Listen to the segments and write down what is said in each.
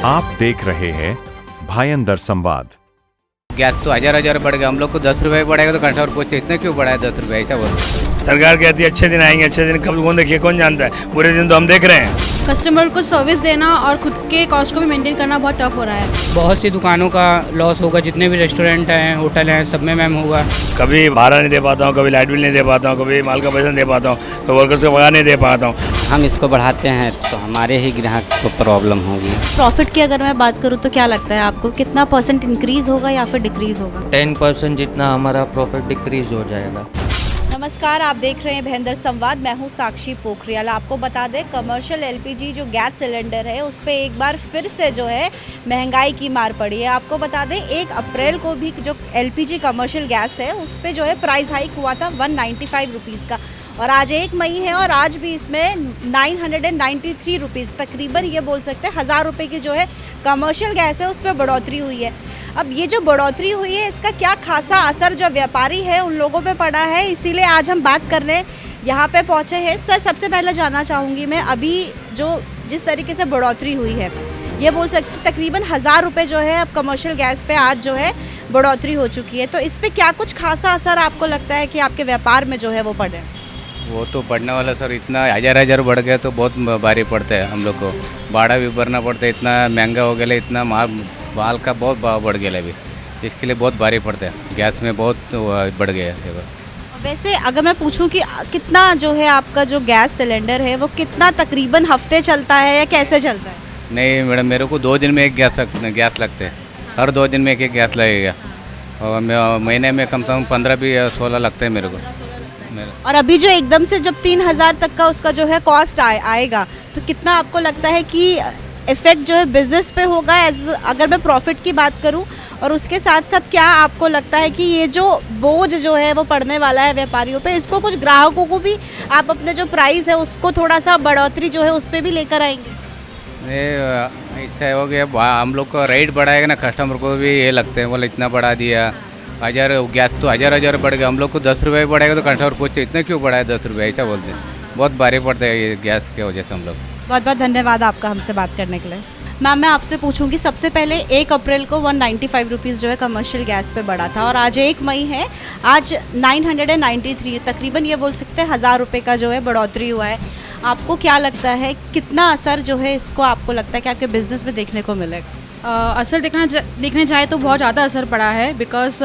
आप देख रहे हैं भायंदर संवाद। गैस तो हजार बढ़ गया, हम लोग को 10 रुपये बढ़ेगा तो कस्टमर पूछते इतने क्यों बढ़ा है 10 रुपये, ऐसा बोलते। सरकार कहती है अच्छे दिन आएंगे, अच्छे दिन कब कौन देखिए, कौन जानता है, बुरे दिन तो हम देख रहे हैं। कस्टमर को सर्विस देना और खुद के कॉस्ट को भी मेंटेन करना बहुत टफ हो रहा है। बहुत सी दुकानों का लॉस होगा, जितने भी रेस्टोरेंट हैं, होटल हैं, सब में मैम होगा। कभी भाड़ा नहीं दे पाता हूँ, कभी लाइट बिल नहीं दे पाता हूँ, कभी माल का पैसा नहीं दे पाता हूँ, कभी वर्कर्स का पगार नहीं दे पाता हूँ। हम इसको बढ़ाते हैं तो हमारे ही ग्राहक को प्रॉब्लम होगी। प्रॉफिट की अगर मैं बात करूँ तो क्या लगता है आपको, कितना % इंक्रीज होगा या फिर डिक्रीज होगा? 10% जितना हमारा प्रॉफिट डिक्रीज हो जाएगा। नमस्कार, आप देख रहे हैं भायंदर संवाद। मैं हूं साक्षी पोखरियाल। आपको बता दें, कमर्शियल एलपीजी जो गैस सिलेंडर है उस पर एक बार फिर से जो है महंगाई की मार पड़ी है। आपको बता दें 1 अप्रैल को भी जो एलपीजी कमर्शियल गैस है उस पर जो है प्राइस हाइक हुआ था 195 रुपीज़ का, और आज 1 मई है और आज भी इसमें 993 रुपीज़, तकरीबन ये बोल सकते हैं 1000 रुपये की जो है कमर्शियल गैस है उस पर बढ़ोतरी हुई है। अब ये जो बढ़ोतरी हुई है इसका क्या खासा असर जो व्यापारी है उन लोगों पे पड़ा है, इसीलिए आज हम बात करने यहाँ पे पहुँचे हैं। सर, सबसे पहले जानना चाहूँगी मैं, अभी जो जिस तरीके से बढ़ोतरी हुई है ये बोल सकते तकरीबन 1000 रुपये जो है अब कमर्शियल गैस पे आज जो है बढ़ोतरी हो चुकी है, तो इस पर क्या कुछ खासा असर आपको लगता है कि आपके व्यापार में जो है वो पड़े? वो तो बढ़ने वाला सर, इतना हजार बढ़ गया तो बहुत भारी पड़ता है हम लोग को, भाड़ा भी भरना पड़ता है, इतना महंगा हो गया, इतना माल का बहुत भाव बढ़ गया अभी, इसके लिए बहुत भारी पड़ता है, गैस में बहुत बढ़ गया है। वैसे अगर मैं पूछूं कि कितना जो है आपका जो गैस सिलेंडर है वो कितना तकरीबन हफ्ते चलता है या कैसे चलता है? नहीं मैडम, मेरे को 2 दिन में एक गैस लगते हैं, हर 2 दिन में एक गैस लगेगा, और महीने में कम से कम 15 भी 16 लगते हैं मेरे को। और अभी जो एकदम से जब 3000 तक का उसका जो है कॉस्ट आएगा तो कितना आपको लगता है कि इफ़ेक्ट जो है बिजनेस पे होगा, अगर मैं प्रॉफिट की बात करूं, और उसके साथ साथ क्या आपको लगता है कि ये जो बोझ जो है वो पड़ने वाला है व्यापारियों पे, इसको कुछ ग्राहकों को भी आप अपने जो प्राइस है उसको थोड़ा सा बढ़ोतरी जो है उस पर भी लेकर आएंगे? ऐसा हो गया, हम लोग का रेट बढ़ाएगा ना, कस्टमर को भी ये लगते हैं, बोले इतना बढ़ा दिया, गैस तो हजार बढ़ गया, हम लोग को 10 रुपये बढ़ेगा तो कस्टमर पूछते इतने क्यों बढ़ा है 10 रुपये, ऐसा बोलते हैं, बहुत भारी पड़ता है ये गैस की वजह से हम लोग। बहुत बहुत धन्यवाद आपका हमसे बात करने के लिए। मैम, मैं आपसे पूछूंगी, सबसे पहले 1 अप्रैल को 195 रुपीज़ जो है कमर्शियल गैस पे बढ़ा था, और आज 1 मई है, आज 993, तकरीबन ये बोल सकते हैं 1000 रुपये का जो है बढ़ोतरी हुआ है। आपको क्या लगता है कितना असर जो है इसको आपको लगता है कि आपके बिजनेस में देखने को मिलेगा? असर देखने जाए तो बहुत ज़्यादा असर पड़ा है, बिकॉज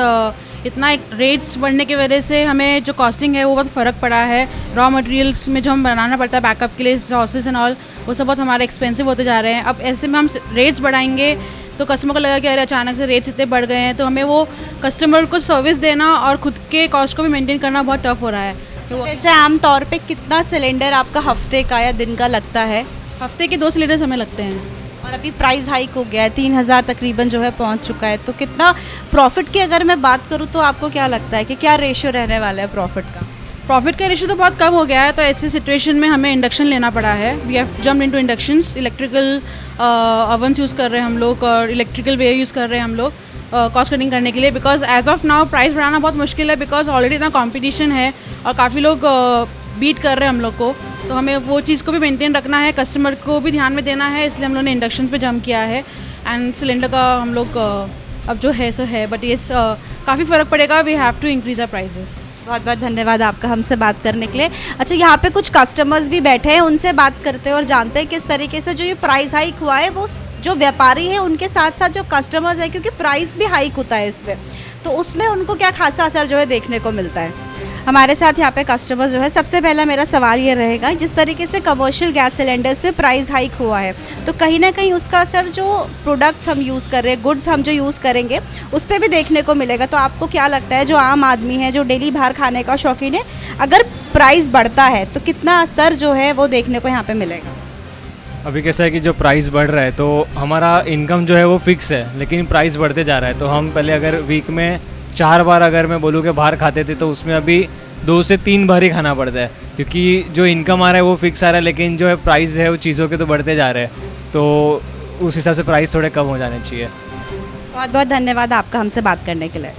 इतना एक रेट्स बढ़ने की वजह से हमें जो कॉस्टिंग है वो बहुत फ़र्क पड़ा है। रॉ मटेरियल्स में जो हम बनाना पड़ता है बैकअप के लिए, सॉसेस एंड ऑल, वो सब बहुत हमारे एक्सपेंसिव होते जा रहे हैं। अब ऐसे में हम रेट्स बढ़ाएंगे तो कस्टमर को लगेगा कि अरे अचानक से रेट्स इतने बढ़ गए हैं, तो हमें वो कस्टमर को सर्विस देना और खुद के कॉस्ट को भी मेंटेन करना बहुत टफ हो रहा है। तो वैसे आमतौर पे कितना सिलेंडर आपका हफ्ते का या दिन का लगता है? हफ्ते के 2 सिलेंडर्स हमें लगते हैं, और अभी प्राइस हाइक हो गया है, 3000 तकरीबन जो है पहुंच चुका है, तो कितना प्रॉफिट की अगर मैं बात करूं तो आपको क्या लगता है कि क्या रेशियो रहने वाला है प्रॉफिट का? प्रॉफिट का रेशियो तो बहुत कम हो गया है, तो ऐसी सिचुएशन में हमें इंडक्शन लेना पड़ा है। We have jumped into inductions, electrical ovens use कर रहे हैं हम लोग, और इलेक्ट्रिकल वे यूज़ कर रहे हैं हम लोग कॉस्ट कटिंग करने के लिए, because as of now price बढ़ाना बहुत मुश्किल है, बिकॉज ऑलरेडी इतना कॉम्पिटिशन है और काफ़ी लोग बीट कर रहे हैं हम लोग को, तो हमें वो चीज़ को भी मेंटेन रखना है, कस्टमर को भी ध्यान में देना है, इसलिए हम लोगों ने इंडक्शन पे जंप किया है। एंड सिलेंडर का हम लोग अब जो है सो है, बट ये काफ़ी फ़र्क पड़ेगा, we have to increase our prices. बहुत बहुत धन्यवाद आपका हमसे बात करने के लिए। अच्छा, यहाँ पे कुछ कस्टमर्स भी बैठे हैं, उनसे बात करते हैं और जानते हैं किस तरीके से जो ये प्राइस हाइक हुआ है वो जो व्यापारी है उनके साथ साथ जो कस्टमर्स है, क्योंकि प्राइस भी हाइक होता है इस पर, तो उसमें उनको क्या खासा असर जो है देखने को मिलता है। हमारे साथ यहाँ पे कस्टमर जो है, सबसे पहला मेरा सवाल ये रहेगा, जिस तरीके से कमर्शियल गैस सिलेंडर्स पे प्राइस हाइक हुआ है तो कहीं ना कहीं उसका असर जो प्रोडक्ट्स हम यूज़ कर रहे हैं, गुड्स हम जो यूज़ करेंगे उस पर भी देखने को मिलेगा, तो आपको क्या लगता है जो आम आदमी है, जो डेली बाहर खाने का शौकीन है, अगर प्राइस बढ़ता है तो कितना असर जो है वो देखने को यहाँ पर मिलेगा? अभी कैसा है कि जो प्राइस बढ़ रहा है तो हमारा इनकम जो है वो फिक्स है, लेकिन प्राइस बढ़ते जा रहा है, तो हम पहले अगर वीक में 4 बार अगर मैं बोलूँ कि बाहर खाते थे तो उसमें अभी 2 से 3 बार ही खाना पड़ता है, क्योंकि जो इनकम आ रहा है वो फिक्स आ रहा है, लेकिन जो है प्राइस है वो चीज़ों के तो बढ़ते जा रहे हैं, तो उस हिसाब से प्राइस थोड़े कम हो जाने चाहिए। बहुत बहुत धन्यवाद आपका हमसे बात करने के लिए।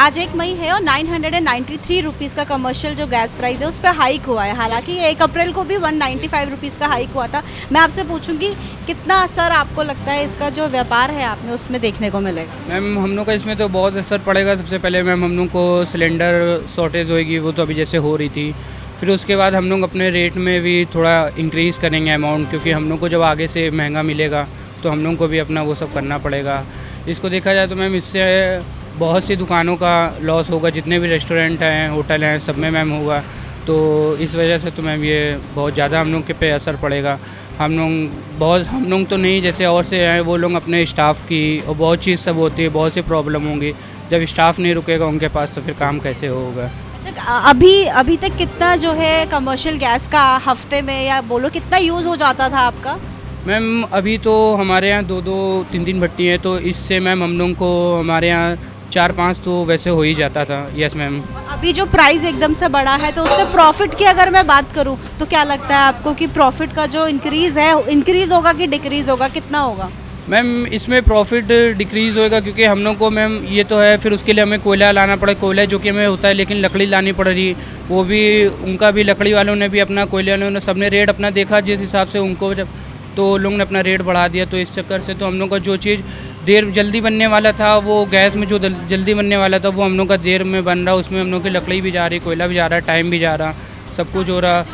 आज 1 मई है और 993 रुपीज़ का कमर्शियल जो गैस प्राइस है उस पर हाइक हुआ है। हालांकि ये 1 अप्रैल को भी 195 रुपीज़ का हाइक हुआ था। मैं आपसे पूछूंगी कितना असर आपको लगता है इसका जो व्यापार है आपने उसमें देखने को मिलेगा? मैम हम लोग का इसमें तो बहुत असर पड़ेगा। सबसे पहले मैम हम लोग को सिलेंडर शॉर्टेज होएगी, वो तो अभी जैसे हो रही थी। फिर उसके बाद हम लोग अपने रेट में भी थोड़ा इंक्रीज़ करेंगे अमाउंट, क्योंकि हम लोग को जब आगे से महंगा मिलेगा तो हम लोग को भी अपना वो सब करना पड़ेगा। इसको देखा जाए तो मैम इससे बहुत सी दुकानों का लॉस होगा, जितने भी रेस्टोरेंट हैं, होटल हैं, सब में मैम होगा। तो इस वजह से तो मैम ये बहुत ज़्यादा हम लोग के पे असर पड़ेगा। हम लोग तो नहीं, जैसे और से हैं वो लोग अपने स्टाफ की और बहुत चीज़ सब होती है, बहुत सी प्रॉब्लम होंगी। जब स्टाफ नहीं रुकेगा उनके पास तो फिर काम कैसे होगा। अच्छा, अभी तक कितना जो है कमर्शियल गैस का हफ्ते में या बोलो कितना यूज़ हो जाता था आपका? मैम अभी तो हमारे यहाँ 2-2, 3-3 भट्टी हैं, तो इससे मैम हम लोग को हमारे यहाँ 4-5 तो वैसे हो ही जाता था। Yes ma'am. अभी जो प्राइस एकदम से बढ़ा है तो उससे प्रॉफिट की अगर मैं बात करूं तो क्या लगता है आपको कि प्रॉफिट का जो इंक्रीज होगा कि डिक्रीज होगा, कितना होगा? मैम इसमें प्रॉफिट डिक्रीज़ होएगा, क्योंकि हम लोग को मैम ये तो है, फिर उसके लिए हमें कोयला लाना पड़े। कोयला जो कि हमें होता है, लेकिन लकड़ी लानी पड़ रही, वो भी उनका भी लकड़ी वालों ने भी अपना, कोयले वालों ने सबने रेट अपना देखा जिस हिसाब से उनको, जब तो लोग ने अपना रेट बढ़ा दिया। तो इस चक्कर से तो हम लोग का जो चीज़ जल्दी बनने वाला था, वो गैस में जो जल्दी बनने वाला था वो हम लोग का देर में बन रहा, उसमें हम लोग की लकड़ी भी जा रही, कोयला भी जा रहा, टाइम भी जा रहा, सब कुछ हो रहा,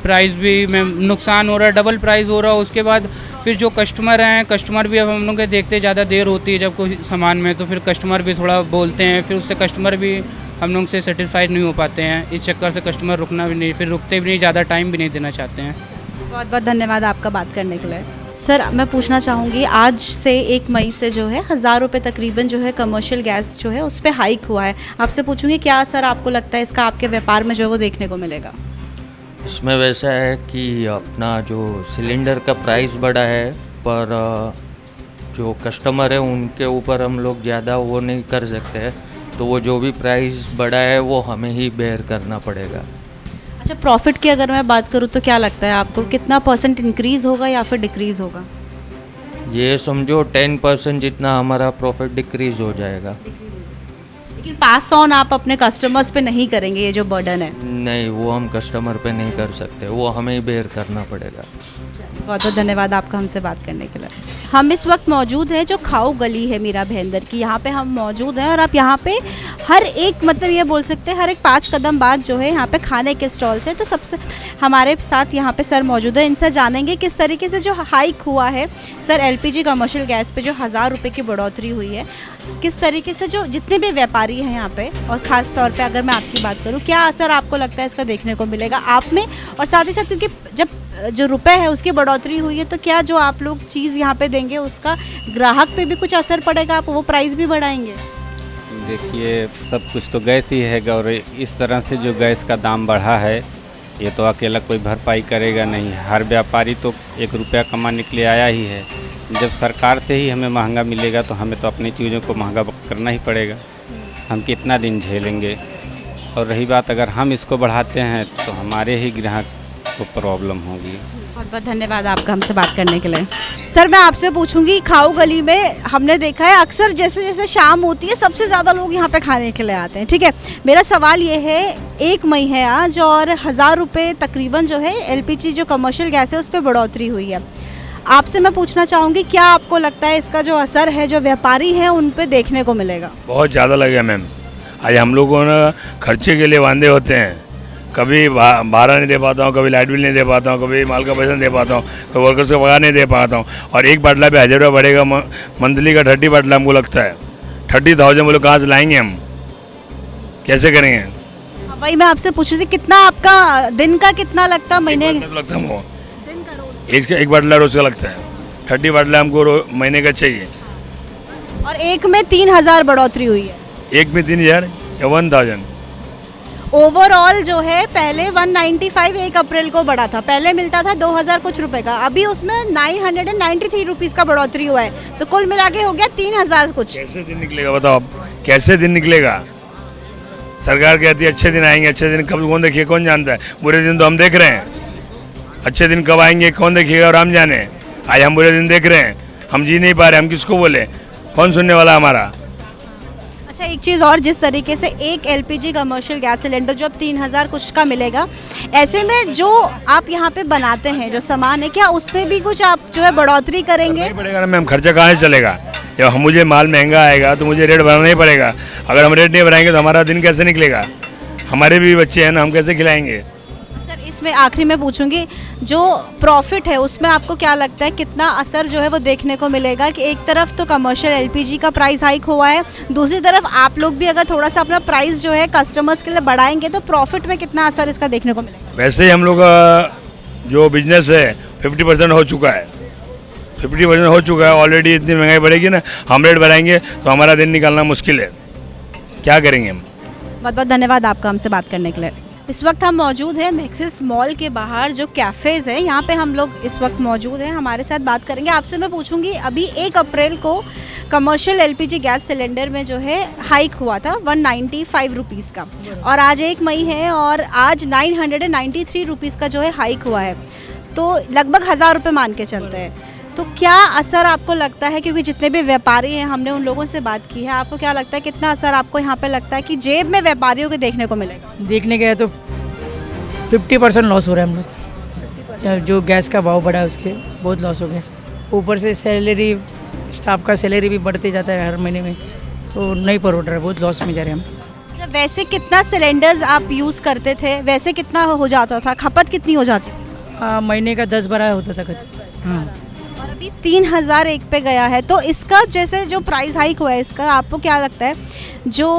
प्राइस भी में नुकसान हो रहा, डबल प्राइस हो रहा। उसके बाद फिर जो कस्टमर हैं, कस्टमर भी अब हम लोग के देखते ज़्यादा देर होती है जब कोई सामान में, तो फिर कस्टमर भी थोड़ा बोलते हैं, फिर उससे कस्टमर भी हम लोग से सेटिस्फाइड नहीं हो पाते हैं। इस चक्कर से कस्टमर रुकना भी नहीं, फिर रुकते भी नहीं, ज़्यादा टाइम भी नहीं देना चाहते हैं। बहुत बहुत धन्यवाद आपका बात करने के लिए। सर मैं पूछना चाहूँगी, आज से 1 मई से जो है 1000 रुपये तकरीबन जो है कमर्शियल गैस जो है उस पर हाइक हुआ है। आपसे पूछूंगी क्या असर आपको लगता है इसका आपके व्यापार में जो है वो देखने को मिलेगा? इसमें वैसा है कि अपना जो सिलेंडर का प्राइस बढ़ा है, पर जो कस्टमर है उनके ऊपर हम लोग ज़्यादा वो नहीं कर सकते, तो वो जो भी प्राइस बढ़ा है वो हमें ही बेयर करना पड़ेगा। अच्छा, प्रॉफिट की अगर मैं बात करूँ तो क्या लगता है आपको कितना % इंक्रीज़ होगा या फिर डिक्रीज़ होगा? ये समझो 10% जितना हमारा प्रॉफिट डिक्रीज़ हो जाएगा। लेकिन पास ऑन आप अपने कस्टमर्स पे नहीं करेंगे ये जो बर्डन है? नहीं, वो हम कस्टमर पे नहीं कर सकते, वो हमें ही बेयर करना पड़ेगा। बहुत बहुत धन्यवाद आपका हमसे बात करने के लिए। हम इस वक्त मौजूद हैं जो खाऊ गली है मीरा भाईंदर की, यहाँ पे हम मौजूद हैं और आप यहाँ पे हर एक, मतलब ये बोल सकते हैं हर एक 5 कदम बाद जो है यहाँ पे खाने के स्टॉल्स हैं। तो सबसे हमारे साथ यहाँ पे सर मौजूद है, इनसे जानेंगे किस तरीके से जो हाइक हुआ है सर LPG कमर्शियल गैस पे जो 1000 रुपये की बढ़ोतरी हुई है, किस तरीके से जो जितने भी व्यापारी हैं यहाँ पे, और ख़ास तौर पे अगर मैं आपकी बात करूँ, क्या असर आपको लगता है इसका देखने को मिलेगा आप में? और साथ ही साथ क्योंकि जब जो रुपए है उसकी बढ़ोतरी हुई है, तो क्या जो आप लोग चीज़ यहाँ पे देंगे उसका ग्राहक पे भी कुछ असर पड़ेगा? आप वो प्राइस भी बढ़ाएंगे? देखिए, सब कुछ तो गैस ही है, और इस तरह से जो गैस का दाम बढ़ा है ये तो अकेला कोई भरपाई करेगा नहीं। हर व्यापारी तो 1 रुपया कमाने के लिए आया ही है। जब सरकार से ही हमें महंगा मिलेगा तो हमें तो अपनी चीज़ों को महंगा करना ही पड़ेगा। हम कितना दिन झेलेंगे? और रही बात अगर हम इसको बढ़ाते हैं तो हमारे ही ग्राहक को प्रॉब्लम होगी। बहुत बहुत धन्यवाद आपका हमसे बात करने के लिए। सर मैं आपसे पूछूंगी, खाऊ गली में हमने देखा है अक्सर जैसे जैसे शाम होती है सबसे ज़्यादा लोग यहाँ पे खाने के लिए आते हैं, ठीक है। मेरा सवाल ये है, 1 मई है आज और 1000 रुपये तकरीबन जो है LPG जो कमर्शियल गैस है उस पर बढ़ोतरी हुई है। आपसे मैं पूछना चाहूँगी क्या आपको लगता है इसका जो असर है जो व्यापारी हैं उन पर देखने को मिलेगा? बहुत ज़्यादा लगेगा मैम। आज हम लोगों ना खर्चे के लिए वांदे होते हैं, कभी भाड़ा नहीं दे पाता हूँ, कभी लाइट बिल नहीं दे पाता हूँ, कभी माल का पैसा नहीं दे पाता हूँ, कभी वर्कर्स का पगार नहीं दे पाता हूँ। और एक बाटला पे 1000 रुपये बढ़ेगा, मंथली का 30 बाटला हमको लगता है। 30,000 बोलो कहाँ से लाएंगे हम, कैसे करेंगे? भाई मैं आपसे पूछ रही थी कितना आपका दिन का कितना लगता, महीने लगता है इसका 1 बाटला रोज का लगता है। 30 बाटला हमको महीने का चाहिए। और एक में 3000 बढ़ोतरी हुई है। एक में 3000 या 1000? ओवरऑल जो है पहले 195 1 अप्रैल को बढ़ा था, पहले मिलता था 2000 कुछ रुपए का, अभी उसमें 993 रुपीज़ का बढ़ोतरी हुआ है, तो कुल मिला के हो गया 3000 कुछ। कैसे दिन निकलेगा बताओ आप, कैसे दिन निकलेगा? सरकार कहती है अच्छे दिन आएंगे, अच्छे दिन कब कौन देखिए, कौन जानता है? बुरे दिन तो हम देख रहे हैं, अच्छे दिन कब आएंगे कौन देखिएगा और हम जाने। आज हम बुरे दिन देख रहे हैं, हम जी नहीं पा रहे, हम किसको बोले, कौन सुनने वाला हमारा? अच्छा, अच्छा, एक चीज़ और, जिस तरीके से एक एलपीजी कमर्शियल गैस सिलेंडर जो अब 3000 कुछ का मिलेगा, ऐसे में जो आप यहाँ पे बनाते हैं जो सामान है, क्या उसमें भी कुछ आप जो है बढ़ोतरी करेंगे? नहीं पड़ेगा ना मैम, खर्चा कहाँ से चलेगा? जब मुझे माल महंगा आएगा तो मुझे रेट बढ़ाना ही पड़ेगा। अगर हम रेट नहीं बढ़ाएंगे तो हमारा दिन कैसे निकलेगा? हमारे भी बच्चे हैं ना, हम कैसे खिलाएंगे? सर, इसमें आखिरी में पूछूंगी, जो प्रॉफिट है उसमें आपको क्या लगता है कितना असर जो है वो देखने को मिलेगा? कि एक तरफ तो कमर्शियल एलपीजी का प्राइस हाइक हुआ है, दूसरी तरफ आप लोग भी अगर थोड़ा सा अपना प्राइस जो है कस्टमर्स के लिए बढ़ाएंगे तो प्रॉफिट में कितना असर इसका देखने को मिलेगा? वैसे ही हम लोग का जो बिजनेस है 50% हो चुका है, 50% हो चुका है ऑलरेडी। इतनी महंगाई बढ़ेगी ना, हम रेट बढ़ाएंगे तो हमारा दिन निकालना मुश्किल है, क्या करेंगे हम? बहुत बहुत धन्यवाद आपका हमसे बात करने के लिए। इस वक्त हम मौजूद हैं मैक्सिस मॉल के बाहर, जो कैफ़ेज़ है यहाँ पे हम लोग इस वक्त मौजूद हैं। हमारे साथ बात करेंगे, आपसे मैं पूछूंगी, अभी 1 अप्रैल को कमर्शियल एलपीजी गैस सिलेंडर में जो है हाइक हुआ था 195 रुपीज़ का, और आज 1 मई है और आज 993 रुपीज़ का जो है हाइक हुआ है, तो लगभग 1000 रुपये मान के चलते हैं। तो क्या असर आपको लगता है, क्योंकि जितने भी व्यापारी हैं हमने उन लोगों से बात की है, आपको क्या लगता है कितना असर आपको यहाँ पे लगता है कि जेब में व्यापारियों के देखने को मिलेगा? देखने गए तो 50% लॉस हो रहा है हम लोग। जो गैस का भाव बढ़ा है उसके बहुत लॉस हो गया। ऊपर से सैलरी, स्टाफ का सैलरी भी बढ़ते जाता है हर महीने में, तो नहीं परोट रहा है, बहुत लॉस में जा रहे हैं हम। अच्छा, वैसे कितना सिलेंडर्स आप यूज़ करते थे, वैसे कितना हो जाता था, खपत कितनी हो जाती थी? महीने का 10-12 होता था कभी। हाँ, और अभी 3001 पे गया है, तो इसका जैसे जो प्राइस हाइक हुआ है इसका आपको क्या लगता है, जो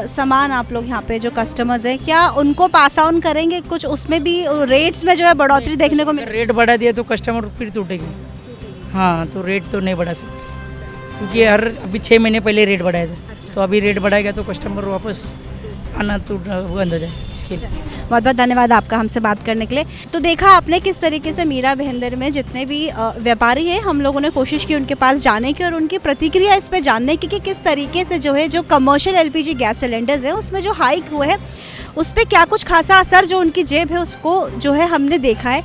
सामान आप लोग यहाँ पे जो कस्टमर्स हैं, क्या उनको पास ऑन करेंगे कुछ, उसमें भी रेट्स में जो है बढ़ोतरी देखने को मिले? रेट बढ़ा दिया तो कस्टमर फिर टूटेंगे। हाँ, तो रेट तो नहीं बढ़ा सकते, क्योंकि अभी 6 महीने पहले रेट बढ़ाया था, तो अभी रेट बढ़ाएगा तो कस्टमर वापस आना तो बंद हो जाए इसके लिए। बहुत बहुत धन्यवाद आपका हमसे बात करने के लिए। तो देखा आपने किस तरीके से मीरा भाईंदर में जितने भी व्यापारी हैं, हम लोगों ने कोशिश की उनके पास जाने की और उनकी प्रतिक्रिया इस पे जानने की कि किस तरीके से जो है जो कमर्शियल एलपीजी गैस सिलेंडर्स हैं उसमें जो हाइक हुए हैं उस पर क्या कुछ खासा असर जो उनकी जेब है उसको जो है हमने देखा है।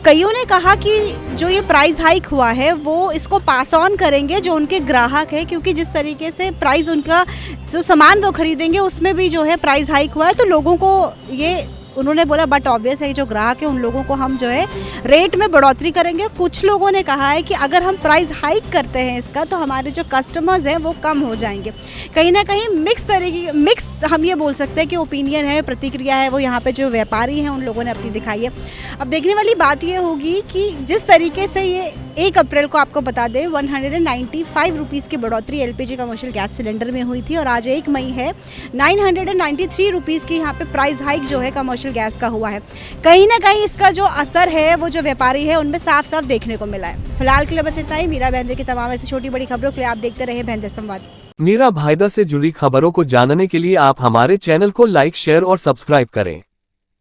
कईयों ने कहा कि जो ये प्राइस हाइक हुआ है वो इसको पास ऑन करेंगे जो उनके ग्राहक है, क्योंकि जिस तरीके से प्राइस उनका जो सामान वो खरीदेंगे उसमें भी जो है प्राइस हाइक हुआ है, तो लोगों को ये उन्होंने बोला, बट ऑब्वियस है जो ग्राहक है उन लोगों को हम जो है रेट में बढ़ोतरी करेंगे। कुछ लोगों ने कहा है कि अगर हम प्राइस हाइक करते हैं इसका तो हमारे जो कस्टमर्स हैं वो कम हो जाएंगे। कहीं ना कहीं मिक्स हम ये बोल सकते हैं कि ओपिनियन है, प्रतिक्रिया है वो यहाँ पे जो व्यापारी हैं उन लोगों ने अपनी दिखाई है। अब देखने वाली बात ये होगी कि जिस तरीके से ये 1 अप्रैल को आपको बता दें 195 रुपीज़ की बढ़ोतरी एलपीजी कमर्शियल गैस सिलेंडर में हुई थी और आज 1 मई है 993 रुपीज़ की यहाँ पे प्राइस हाइक जो है कमर्शियल गैस का हुआ है। कहीं ना कहीं इसका जो असर है वो जो व्यापारी है उनमें साफ साफ देखने को मिला है। फिलहाल के लिए बस इतना ही। मीरा भाईंदर की तमाम ऐसी छोटी बड़ी खबरों के लिए आप देखते रहे भाईंदर संवाद। मीरा भाईंदर से जुड़ी खबरों को जानने के लिए आप हमारे चैनल को लाइक, शेयर और सब्सक्राइब करें।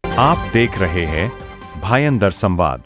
आप देख रहे हैं भाईंदर संवाद।